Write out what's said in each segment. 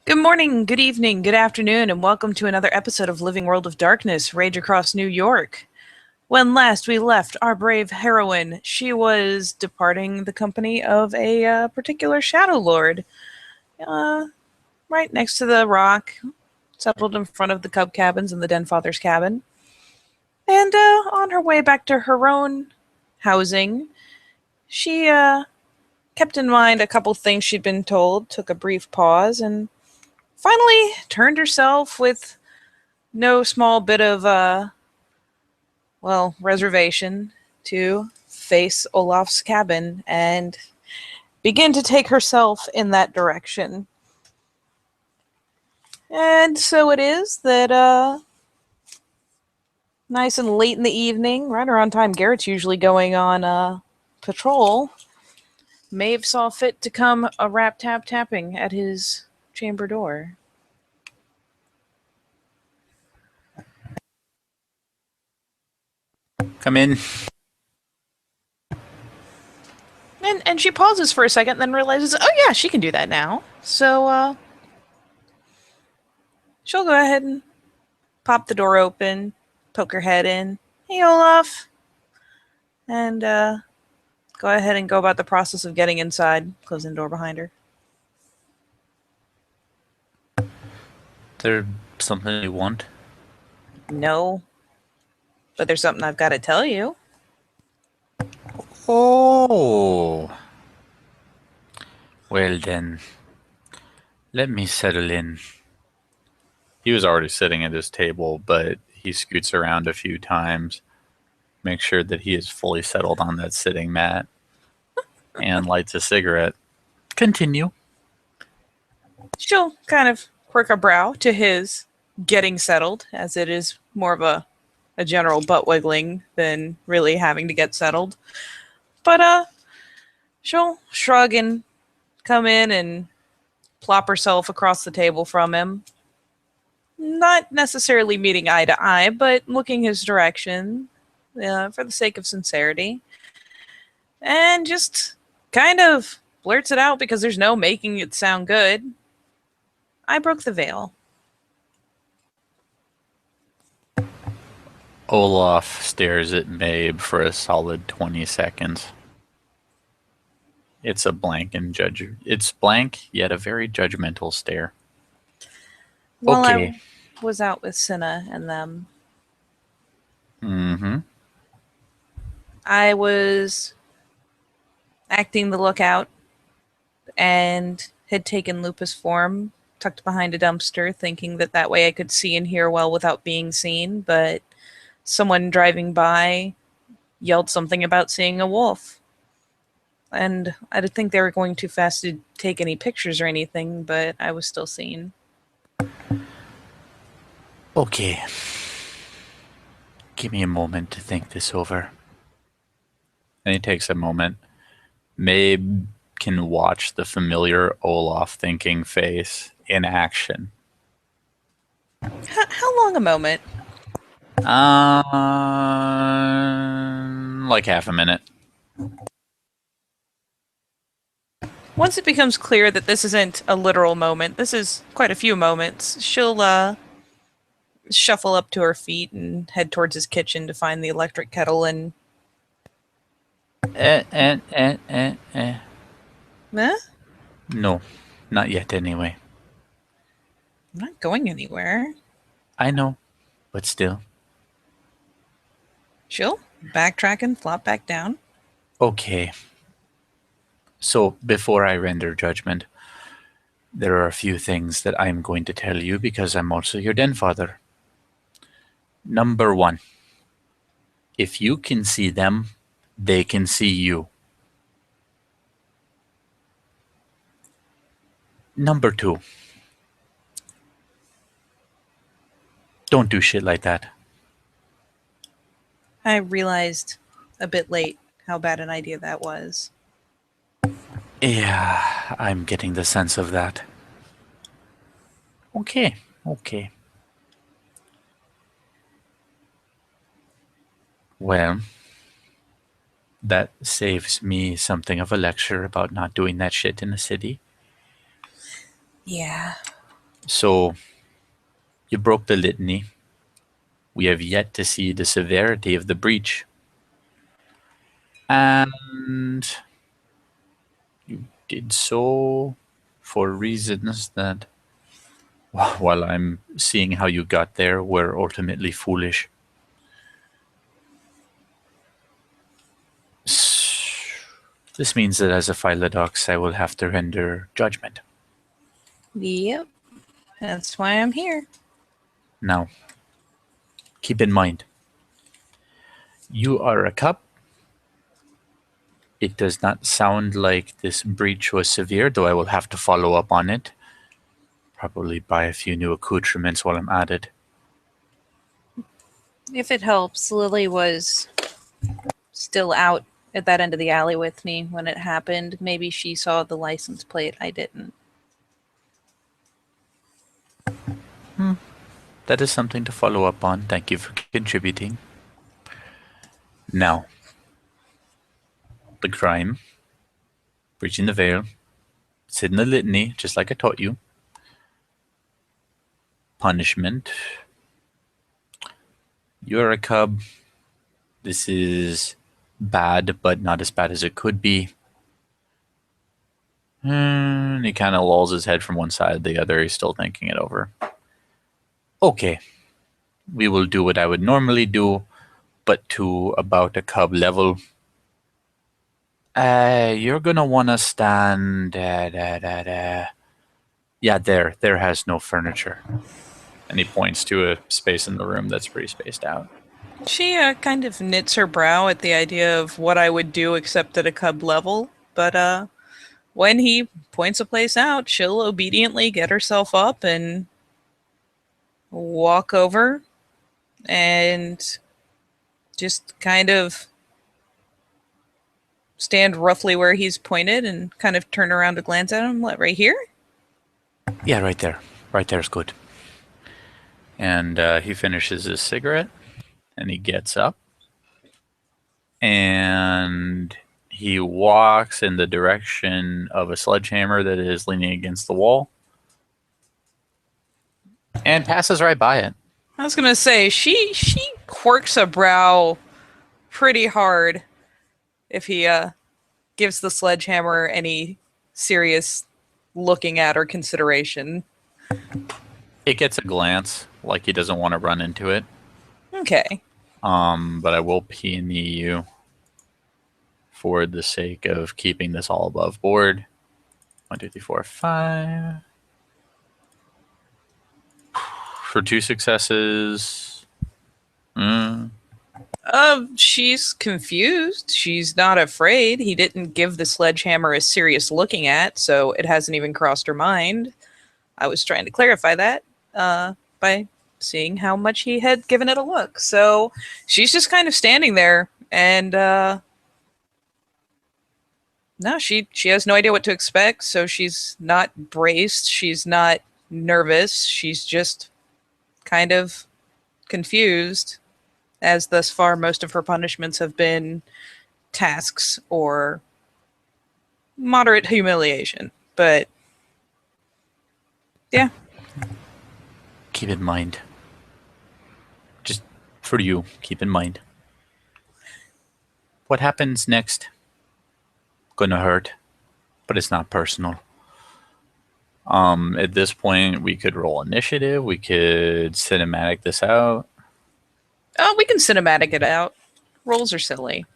Good morning, good evening, good afternoon, and welcome to another episode of Living World of Darkness, Rage Across New York. When last we left our brave heroine, she was departing the company of a particular Shadow Lord, right next to the rock, settled in front of the Cub cabins and the Denfather's cabin. And on her way back to her own housing, she kept in mind a couple things she'd been told, took a brief pause, and finally turned herself with no small bit of, reservation to face Olaf's cabin and begin to take herself in that direction. And so it is that, nice and late in the evening, right around time Garrett's usually going on patrol, Maeve saw fit to come a rap-tap-tapping at his chamber door. Come in. And she pauses for a second, then realizes, oh yeah, she can do that now. So, she'll go ahead and pop the door open, poke her head in. Hey, Olaf. And, go ahead and go about the process of getting inside, closing the door behind her. There something you want? No. But there's something I've got to tell you. Oh. Well then, let me settle in. He was already sitting at his table, but he scoots around a few times, makes sure that he is fully settled on that sitting mat, and lights a cigarette. Continue. She'll kind of quirk a brow to his getting settled, as it is more of a general butt wiggling than really having to get settled. But she'll shrug and come in and plop herself across the table from him. Not necessarily meeting eye to eye, but looking his direction for the sake of sincerity. And just kind of blurts it out because there's no making it sound good. I broke the veil. Olaf stares at Maeve for a solid 20 seconds. It's a blank and It's blank, yet a very judgmental stare. While Okay. I was out with Cinna and them, Mm-hmm. I was acting the lookout and had taken Lupus form, tucked behind a dumpster, thinking that that way I could see and hear well without being seen, but someone driving by yelled something about seeing a wolf. And I didn't think they were going too fast to take any pictures or anything, but I was still seen. Okay. Give me a moment to think this over. And he takes a moment. Maeve can watch the familiar Olaf thinking face in action. How long a moment? Like half a minute. Once it becomes clear that this isn't a literal moment, this is quite a few moments, she'll shuffle up to her feet and head towards his kitchen to find the electric kettle and... Eh. Huh? No, not yet anyway. I'm not going anywhere. I know, but still. She'll backtrack and flop back down. Okay. So, before I render judgment, there are a few things that I'm going to tell you because I'm also your Denfather. Number 1. If you can see them, they can see you. Number 2. Don't do shit like that. I realized a bit late how bad an idea that was. Yeah, I'm getting the sense of that. Okay. Well, that saves me something of a lecture about not doing that shit in the city. Yeah. So, you broke the litany. We have yet to see the severity of the breach. And you did so for reasons that, while I'm seeing how you got there, were ultimately foolish. This means that as a Philodox, I will have to render judgment. Yep. That's why I'm here. Now, keep in mind, you are a cup. It does not sound like this breach was severe, though I will have to follow up on it. Probably buy a few new accoutrements while I'm at it. If it helps, Lily was still out at that end of the alley with me when it happened. Maybe she saw the license plate. I didn't. That is something to follow up on. Thank you for contributing. Now, the crime, breaching the veil, it's in the litany, just like I taught you. Punishment. You're a cub. This is bad, but not as bad as it could be. And he kind of lolls his head from one side to the other. He's still thinking it over. Okay. We will do what I would normally do, but to about a cub level. You're gonna want to stand. Yeah, there has no furniture. And he points to a space in the room that's pretty spaced out. She kind of knits her brow at the idea of what I would do except at a cub level, but when he points a place out, she'll obediently get herself up and walk over and just kind of stand roughly where he's pointed and kind of turn around to glance at him. What, right here? Yeah, right there. Right there's good. And he finishes his cigarette, and he gets up, and he walks in the direction of a sledgehammer that is leaning against the wall, and passes right by it. I was gonna say she quirks a brow pretty hard if he gives the sledgehammer any serious looking at or consideration. It gets a glance, like he doesn't want to run into it. Okay. But I will P&E you for the sake of keeping this all above board. 1, 2, 3, 4, 5. For 2 successes. She's confused. She's not afraid. He didn't give the sledgehammer a serious looking at, so it hasn't even crossed her mind. I was trying to clarify that by seeing how much he had given it a look. So she's just kind of standing there, and no, she has no idea what to expect. So she's not braced. She's not nervous. She's just kind of confused, as thus far most of her punishments have been tasks or moderate humiliation. But yeah. Keep in mind. Just for you, keep in mind. What happens next? Gonna hurt, but it's not personal. At this point, we could roll initiative. We could cinematic this out. Oh, we can cinematic it out. Rolls are silly.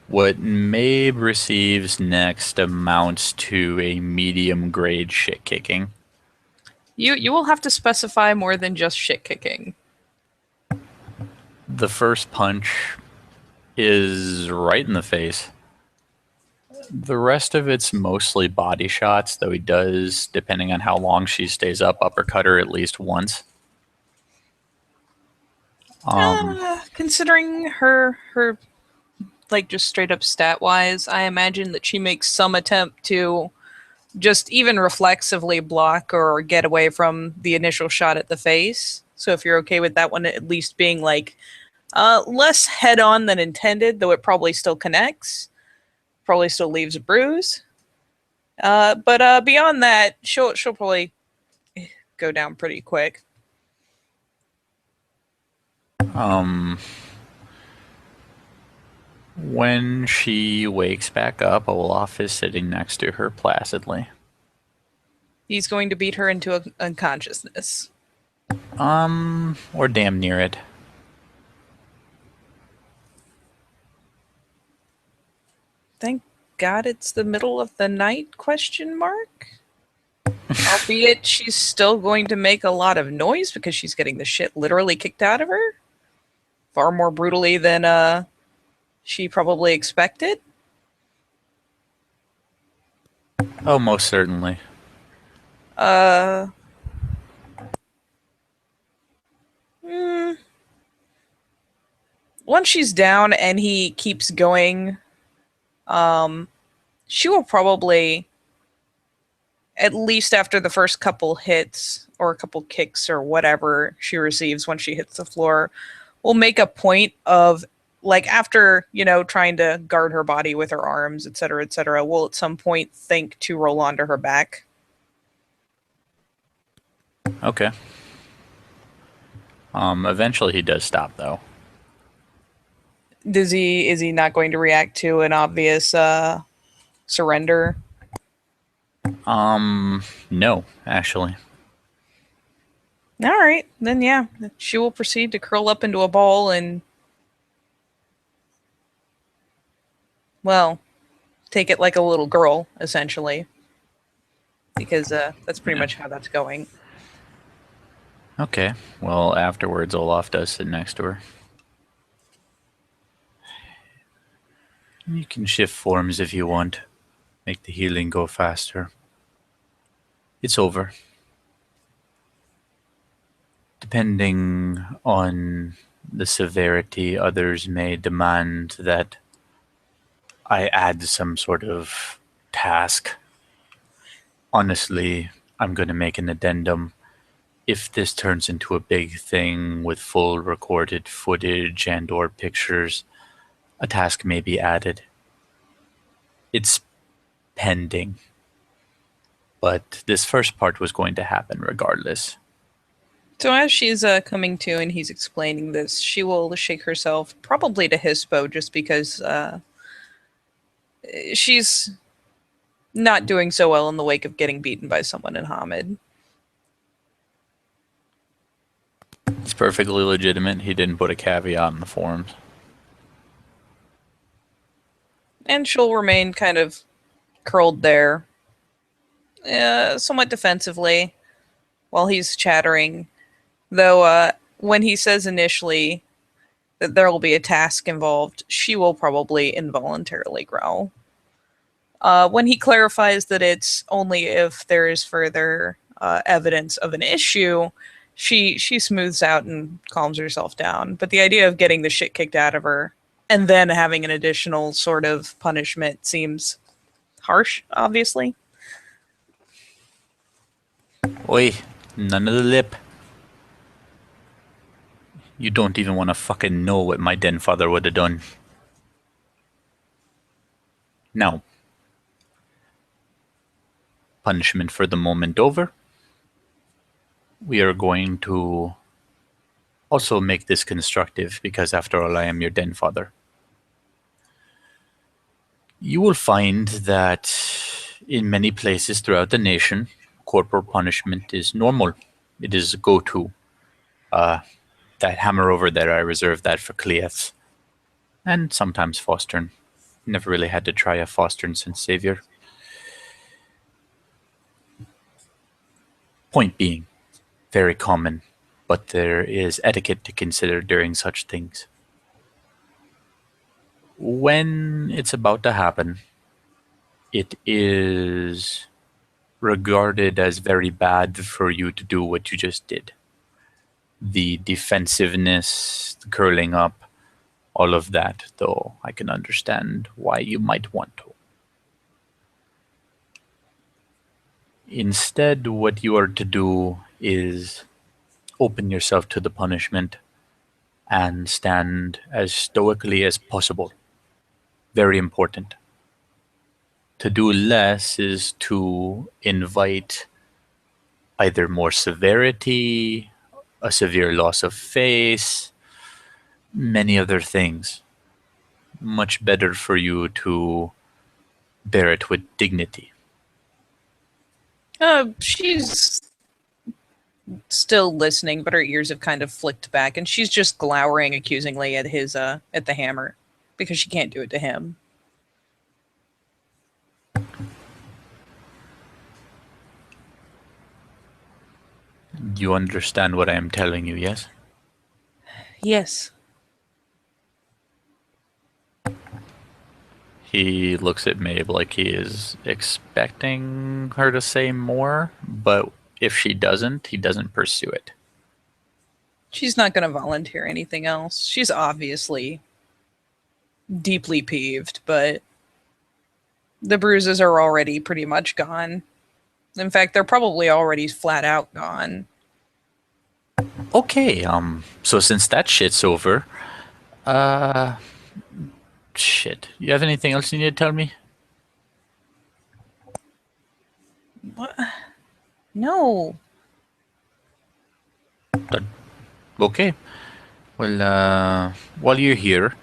What Mabe receives next amounts to a medium grade shit kicking. You will have to specify more than just shit kicking. The first punch is right in the face. The rest of it's mostly body shots, though he does, depending on how long she stays up, uppercut her at least once. Considering her like just straight up stat wise, I imagine that she makes some attempt to just even reflexively block or get away from the initial shot at the face. So if you're okay with that one at least being like less head on than intended, though it probably still connects, probably still leaves a bruise. But beyond that, she'll probably go down pretty quick. When she wakes back up, Olaf is sitting next to her placidly. He's going to beat her into unconsciousness. Or damn near it. Thank God it's the middle of the night, question mark? Albeit she's still going to make a lot of noise because she's getting the shit literally kicked out of her. Far more brutally than she probably expected. Oh, most certainly. Once she's down and he keeps going, she will probably, at least after the first couple hits or a couple kicks or whatever she receives when she hits the floor, will make a point of, like, after, trying to guard her body with her arms, etc., will at some point think to roll onto her back. Okay. Eventually he does stop, though. Is he not going to react to an obvious surrender? No, actually. All right, then yeah, she will proceed to curl up into a ball and, well, take it like a little girl, essentially. Because that's pretty much how that's going. Okay. Well, afterwards, Olaf does sit next to her. You can shift forms if you want. Make the healing go faster. It's over. Depending on the severity, others may demand that I add some sort of task. Honestly, I'm going to make an addendum. If this turns into a big thing with full recorded footage and or pictures, a task may be added. It's pending. But this first part was going to happen regardless. So as she's coming to and he's explaining this, she will shake herself, probably to Hispo, just because she's not doing so well in the wake of getting beaten by someone in Hamid. It's perfectly legitimate. He didn't put a caveat in the forms. And she'll remain kind of curled there, somewhat defensively, while he's chattering. Though when he says initially that there will be a task involved, she will probably involuntarily growl. When he clarifies that it's only if there is further evidence of an issue, she smooths out and calms herself down. But the idea of getting the shit kicked out of her and then having an additional sort of punishment seems harsh, obviously. Oi, none of the lip. You don't even want to fucking know what my Denfather would have done. Now, punishment for the moment over. We are going to also make this constructive because after all I am your Denfather. You will find that in many places throughout the nation, corporal punishment is normal. It is go-to. That hammer over there, I reserve that for Cleaths. And sometimes Fostern. Never really had to try a Fostern since Savior. Point being, very common, but there is etiquette to consider during such things. When it's about to happen, it is regarded as very bad for you to do what you just did. The defensiveness, the curling up, all of that, though I can understand why you might want to. Instead, what you are to do is open yourself to the punishment and stand as stoically as possible. Very important. To do less is to invite either more severity, a severe loss of face, many other things. Much better for you to bear it with dignity. She's still listening, but her ears have kind of flicked back, and she's just glowering accusingly at at the hammer because she can't do it to him. You understand what I am telling you, yes? Yes. He looks at Maeve like he is expecting her to say more, but if she doesn't, he doesn't pursue it. She's not going to volunteer anything else. She's obviously deeply peeved, but the bruises are already pretty much gone. In fact, they're probably already flat out gone. Okay, so since that shit's over, shit. You have anything else you need to tell me? What? No. Okay. Well, while you're here,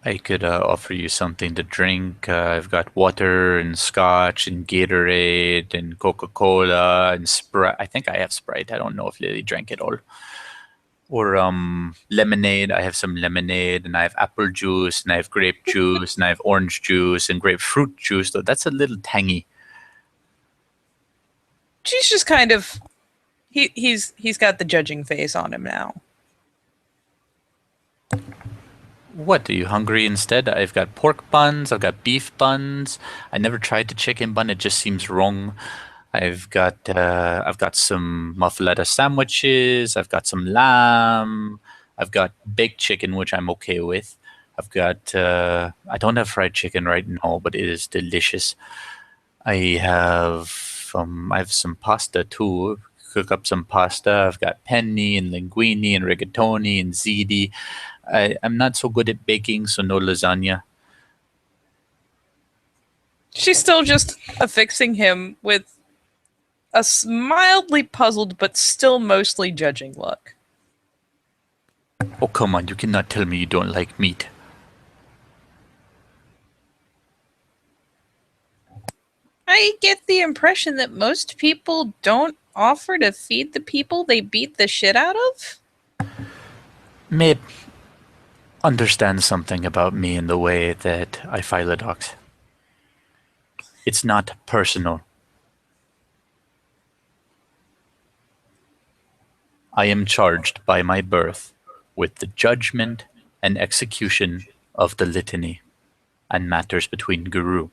I could offer you something to drink. I've got water and scotch and Gatorade and Coca-Cola and Sprite. I think I have Sprite. I don't know if Lily drank it all. Or lemonade. I have some lemonade, and I have apple juice, and I have grape juice, and I have orange juice and grapefruit juice. Though that's a little tangy. She's just kind of he's got the judging face on him now. What, are you hungry instead? I've got pork buns, I've got beef buns. I never tried the chicken bun, it just seems wrong. I've got some muffaletta sandwiches, I've got some lamb, I've got baked chicken, which I'm okay with. I've got I don't have fried chicken right now, but it is delicious. I have some pasta too. Cook up some pasta. I've got penne and linguine and rigatoni and ziti. I'm not so good at baking, so no lasagna. She's still just affixing him with a mildly puzzled but still mostly judging look. Oh, come on, you cannot tell me you don't like meat. I get the impression that most people don't offer to feed the people they beat the shit out of. May understand something about me in the way that I file a docs. It's not personal. I am charged by my birth with the judgment and execution of the litany and matters between Garou.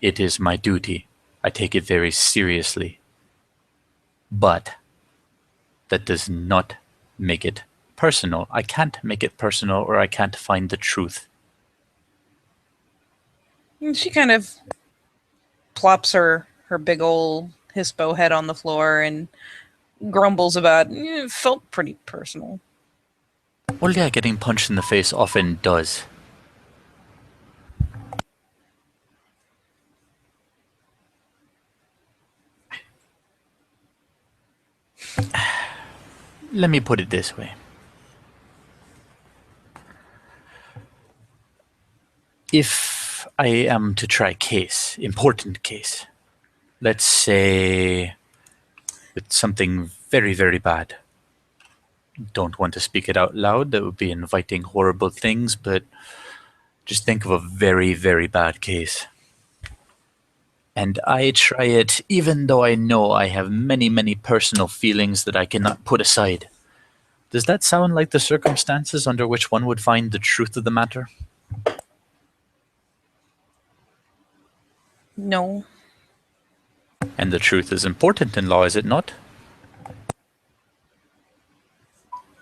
It is my duty. I take it very seriously. But that does not make it personal. I can't make it personal, or I can't find the truth. And she kind of plops her big old hispo head on the floor and grumbles about it felt pretty personal. Well, yeah, getting punched in the face often does. Let me put it this way. If I am to try case, important case, let's say with something very, very bad. Don't want to speak it out loud, that would be inviting horrible things, but just think of a very, very bad case. And I try it even though I know I have many, many personal feelings that I cannot put aside. Does that sound like the circumstances under which one would find the truth of the matter? No. And the truth is important in law, is it not?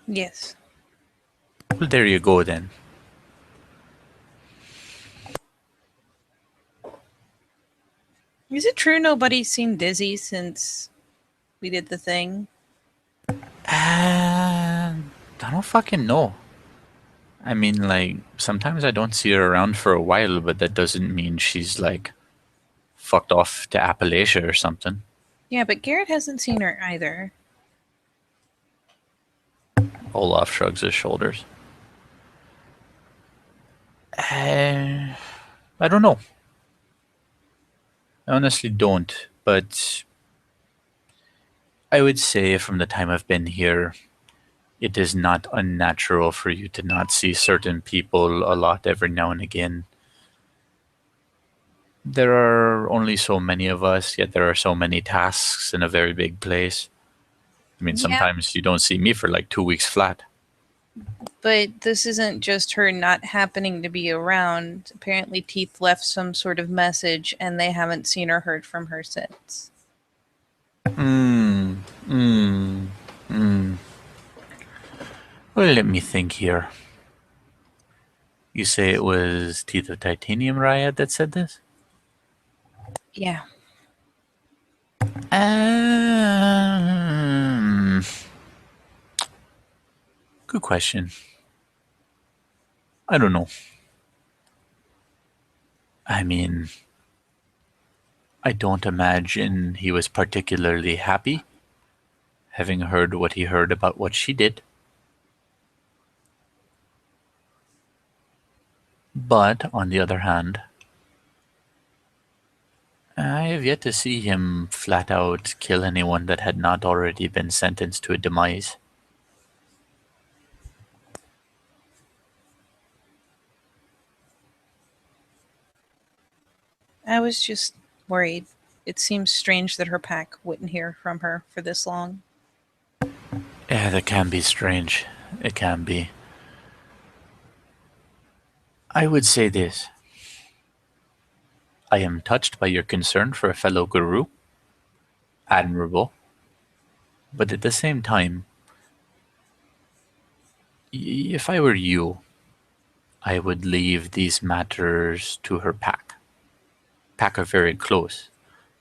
Yes. Well, there you go then. Is it true nobody's seen Dizzy since we did the thing? I don't fucking know. I mean, like, sometimes I don't see her around for a while, but that doesn't mean she's, like, fucked off to Appalachia or something. Yeah, but Garrett hasn't seen her either. Olaf shrugs his shoulders. I don't know. I honestly don't, but I would say from the time I've been here, it is not unnatural for you to not see certain people a lot every now and again. There are only so many of us, yet there are so many tasks in a very big place. I mean, Yeah, sometimes you don't see me for like 2 weeks flat. but this isn't just her not happening to be around. Apparently, Teeth left some sort of message, and they haven't seen or heard from her since. Hmm. Hmm. Hmm. Well, let me think here. You say it was Teeth of Titanium Riot that said this? Yeah. Um, Good question. I don't know. I mean, I don't imagine he was particularly happy having heard what he heard about what she did. But on the other hand, I have yet to see him flat out kill anyone that had not already been sentenced to a demise. I was just worried. It seems strange that her pack wouldn't hear from her for this long. Yeah, that can be strange. It can be. I would say this. I am touched by your concern for a fellow Garou. Admirable. But at the same time, if I were you, I would leave these matters to her pack. Pack are very close.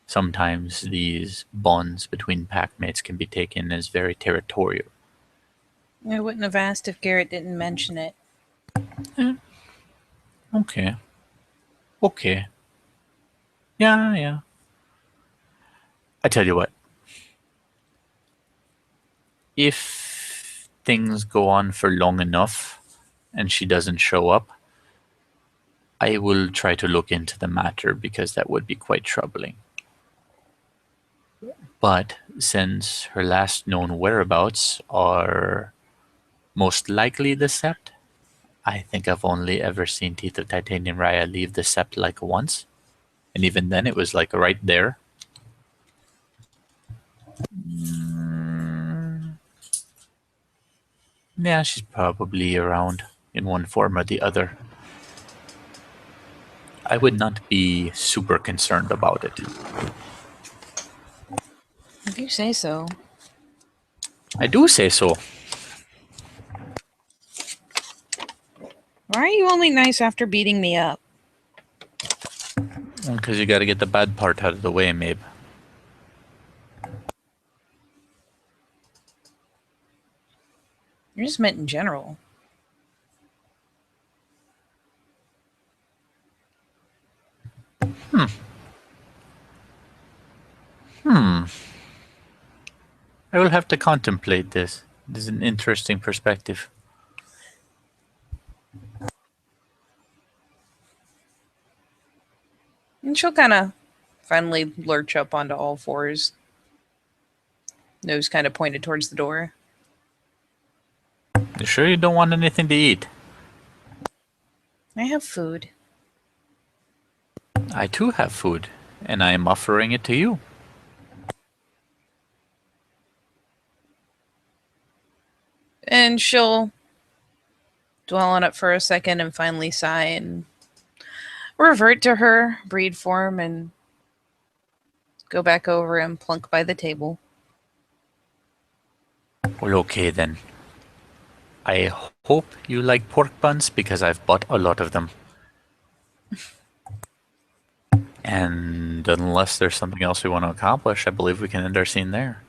Sometimes these bonds between pack mates can be taken as very territorial. I wouldn't have asked if Garrett didn't mention it. Eh, okay. Okay. Yeah, yeah. I tell you what. If things go on for long enough and she doesn't show up, I will try to look into the matter because that would be quite troubling. But since her last known whereabouts are most likely the Sept, I think I've only ever seen Teeth of Titanium Raya leave the Sept like once. And even then, it was like right there. Mm, yeah, she's probably around in one form or the other. I would not be super concerned about it. If you say so. I do say so. Why are you only nice after beating me up? Because you gotta get the bad part out of the way, Mabe. You're just meant in general. Hmm. I will have to contemplate this. This is an interesting perspective. And she'll kind of finally lurch up onto all fours. Nose kind of pointed towards the door. You sure you don't want anything to eat? I have food. I too have food, and I am offering it to you. And she'll dwell on it for a second and finally sigh and revert to her breed form and go back over and plunk by the table. Well, okay then. I hope you like pork buns because I've bought a lot of them. And unless there's something else we want to accomplish, I believe we can end our scene there.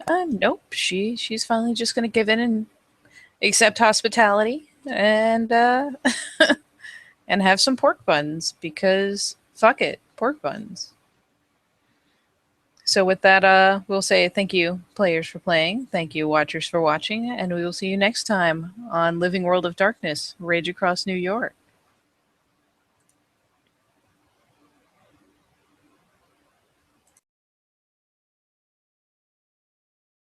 Nope. She's finally just gonna give in and accept hospitality and and have some pork buns because fuck it, pork buns. So with that, we'll say thank you, players, for playing. Thank you, watchers, for watching, and we will see you next time on Living World of Darkness: Rage Across New York.